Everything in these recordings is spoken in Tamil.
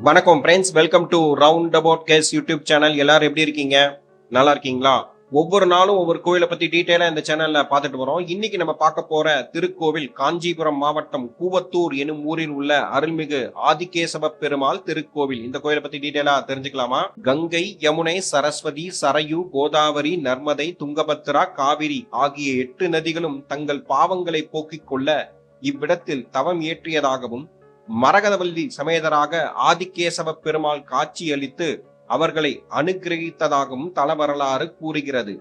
வணக்கம் friends, welcome to round about gas YouTube channel. எல்லாரும் எப்படி இருக்கீங்க? நல்லா இருக்கீங்களா? ஒவ்வொரு நாளும் ஒவ்வொரு கோயிலை பத்தி டீட்டெயிலா இந்த சேனல்ல பார்த்துட்டு வரோம். இன்னைக்கு நம்ம பார்க்க போற திருக்கோவில் காஞ்சிபுரம் மாவட்டம் கூவத்தூர் எனும் ஊரில் உள்ள அருள்மிகு ஆதிகேசவ பெருமாள் திருக்கோவில். இந்த கோயிலை பத்தி டீட்டெயிலா தெரிஞ்சுக்கலாமா? கங்கை, யமுனை, சரஸ்வதி, சரையு, கோதாவரி, நர்மதை, துங்கபத்ரா, காவிரி ஆகிய 8 நதிகளும் தங்கள் பாவங்களை போக்கிக் கொள்ள இவ்விடத்தில் தவம் இயற்றியதாகவும் மரகதவல்லி சமேதராக ஆதிகேசவ பெருமாள் காட்சி அளித்து அவர்களை அனுகிரகித்ததாகவும் தல வரலாறு கூறுகிறது.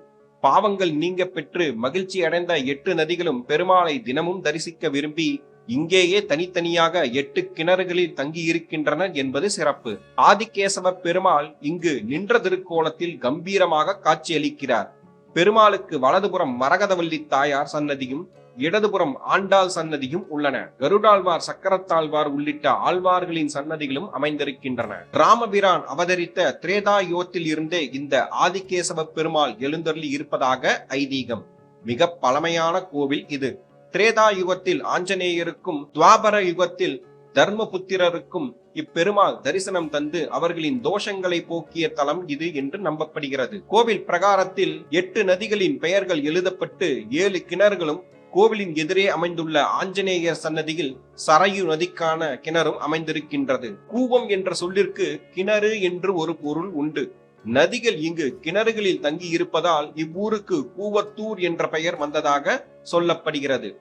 பாவங்கள் நீங்க பெற்று மகிழ்ச்சி அடைந்த 8 நதிகளும் பெருமாளை தினமும் தரிசிக்க விரும்பி இங்கேயே தனித்தனியாக 8 கிணறுகளில் தங்கி இருக்கின்றனர் என்பது சிறப்பு. ஆதிகேசவ பெருமாள் இங்கு நின்ற திருக்கோலத்தில் கம்பீரமாக காட்சியளிக்கிறார். பெருமாளுக்கு வலதுபுறம் மரகதவல்லி தாயார் சன்னதியும் இடதுபுறம் ஆண்டாள் சன்னதியும் உள்ளன. கருடாழ்வார், சக்கரத்தாழ்வார் உள்ளிட்ட ஆழ்வார்களின் சன்னதிகளும் அமைந்திருக்கின்றன. ராமபிரான் அவதரித்த திரேதா யுகத்தில் இருந்தே இந்த ஆதிகேசவ பெருமாள் எழுந்தருளி இருப்பதாக ஐதீகம். மிக பழமையான கோவில் இது. திரேதா யுகத்தில் ஆஞ்சநேயருக்கும் துவாபர யுகத்தில் தர்மபுத்திரருக்கும் இப்பெருமாள் தரிசனம் தந்து அவர்களின் தோஷங்களை போக்கிய தலம் இது என்று நம்பப்படுகிறது. கோவில் பிரகாரத்தில் 8 நதிகளின் பெயர்கள் எழுதப்பட்டு 7 கிணறுகளும் கோவிலின் எதிரே அமைந்துள்ள ஆஞ்சநேயர் சன்னதியில் சரையு நதிக்கான கிணறும் அமைந்திருக்கின்றது. கூவம் என்ற சொல்லிற்கு கிணறு என்று ஒரு பொருள் உண்டு. நதிகள் இங்கு கிணறுகளில் தங்கி இருப்பதால் இவ்வூருக்கு கூவத்தூர் என்ற பெயர் வந்ததாக சொல்லப்படுகிறது.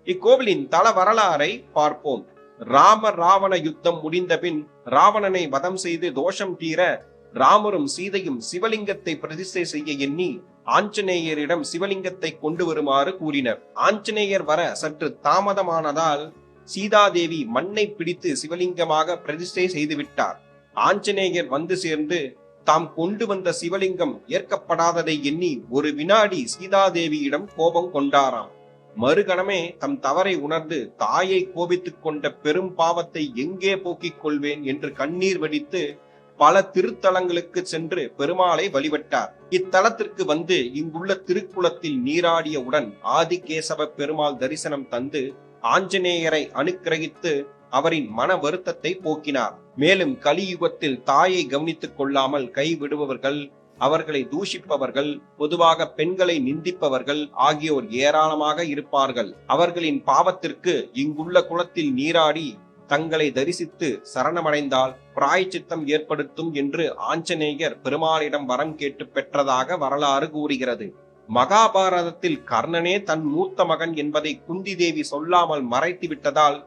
இக்கோவிலின் தல வரலாறை பார்ப்போம். ராம ராவண யுத்தம் முடிந்த பின் ராவணனை வதம் செய்து தோஷம் தீர ராமரும் சீதையும் சிவலிங்கத்தை பிரதிஷ்டை செய்ய எண்ணி ஆஞ்சநேயரிடம் சிவலிங்கத்தை கொண்டு வருமாறு கூறினர். ஆஞ்சநேயர் வர சற்று தாமதமானதால் சீதாதேவி மண்ணை பிடித்து சிவலிங்கமாக பிரதிஷ்டை செய்துவிட்டார். ஆஞ்சநேயர் வந்து சேர்ந்து தாம் கொண்டு வந்த சிவலிங்கம் ஏற்கப்படாததை எண்ணி ஒரு வினாடி சீதாதேவியிடம் கோபம் கொண்டாராம். மறுகணமே தம் தவறை உணர்ந்து தாயை கோபித்துக் கொண்ட பெரும் பாவத்தை எங்கே போக்கிக் கொள்வேன் என்று கண்ணீர் வடித்து பல திருத்தலங்களுக்கு சென்று பெருமாளை வழிபட்டார். இத்தலத்திற்கு வந்து இங்குள்ள திருக்குளத்தில் நீராடியவுடன் ஆதிகேசவ பெருமாள் தரிசனம் தந்து ஆஞ்சநேயரை அனுக்கிரகித்து அவரின் மன வருத்தத்தை போக்கினார். மேலும் கலியுகத்தில் தாயை கவனித்துக் கொள்ளாமல் கைவிடுபவர்கள், அவர்களை தூஷிப்பவர்கள், பொதுவாக பெண்களை நிந்திப்பவர்கள் ஆகியோர் ஏராளமாக இருப்பார்கள். அவர்களின் பாவத்திற்கு இங்குள்ள குளத்தில் நீராடி தங்களை தரிசித்து சரணமடைந்தால் பிராயச்சித்தம் ஏற்படுத்தும் என்று ஆஞ்சநேயர் பெருமாளிடம் வரம் கேட்டு பெற்றதாக வரலாறு கூறுகிறது. மகாபாரதத்தில் கர்ணனே தன் மூத்த மகன் என்பதை குந்தி தேவி சொல்லாமல் மறைத்து விட்டதால்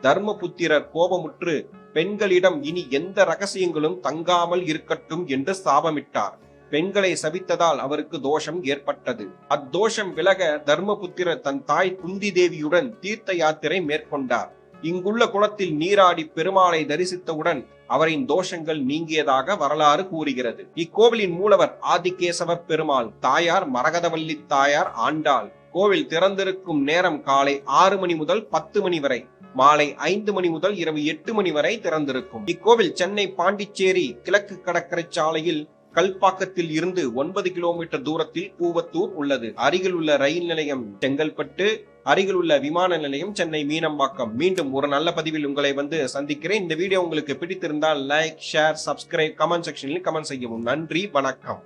தர்மபுத்திரர் கோபமுற்று பெண்களிடம் இனி எந்த ரகசியங்களும் தங்காமல் இருக்கட்டும் என்று சாபமிட்டார். பெண்களை சபித்ததால் அவருக்கு தோஷம் ஏற்பட்டது. அத்தோஷம் விலக தர்மபுத்திரர் தன் தாய் குந்தி தேவியுடன் தீர்த்த யாத்திரை மேற்கொண்டார். இங்குள்ள குளத்தில் நீராடி பெருமாளை தரிசித்தவுடன் அவரின் தோஷங்கள் நீங்கியதாக வரலாறு கூறுகிறது. இக்கோவிலின் மூலவர் ஆதிகேசவ பெருமாள், தாயார் மரகதவல்லி தாயார் ஆண்டாள். கோவில் திறந்திருக்கும் நேரம் காலை 6 மணி முதல் 10 மணி வரை, மாலை 5 மணி முதல் இரவு 8 மணி வரை திறந்திருக்கும். இக்கோவில் சென்னை பாண்டிச்சேரி கிழக்கு கடற்கரை சாலையில் கல்பாக்கத்தில் இருந்து 9 கிலோமீட்டர் தூரத்தில் கூவத்தூர் உள்ளது. அருகில் உள்ள ரயில் நிலையம் செங்கல்பட்டு, அருகில் உள்ள விமான நிலையம் சென்னை மீனம்பாக்கம். மீண்டும் ஒரு நல்ல பதிவில் உங்களை சந்திக்கிறேன். இந்த வீடியோ உங்களுக்கு பிடித்திருந்தால் லைக், ஷேர், சப்ஸ்கிரைப், கமெண்ட் செக்ஷனில் கமெண்ட் செய்யவும். நன்றி, வணக்கம்.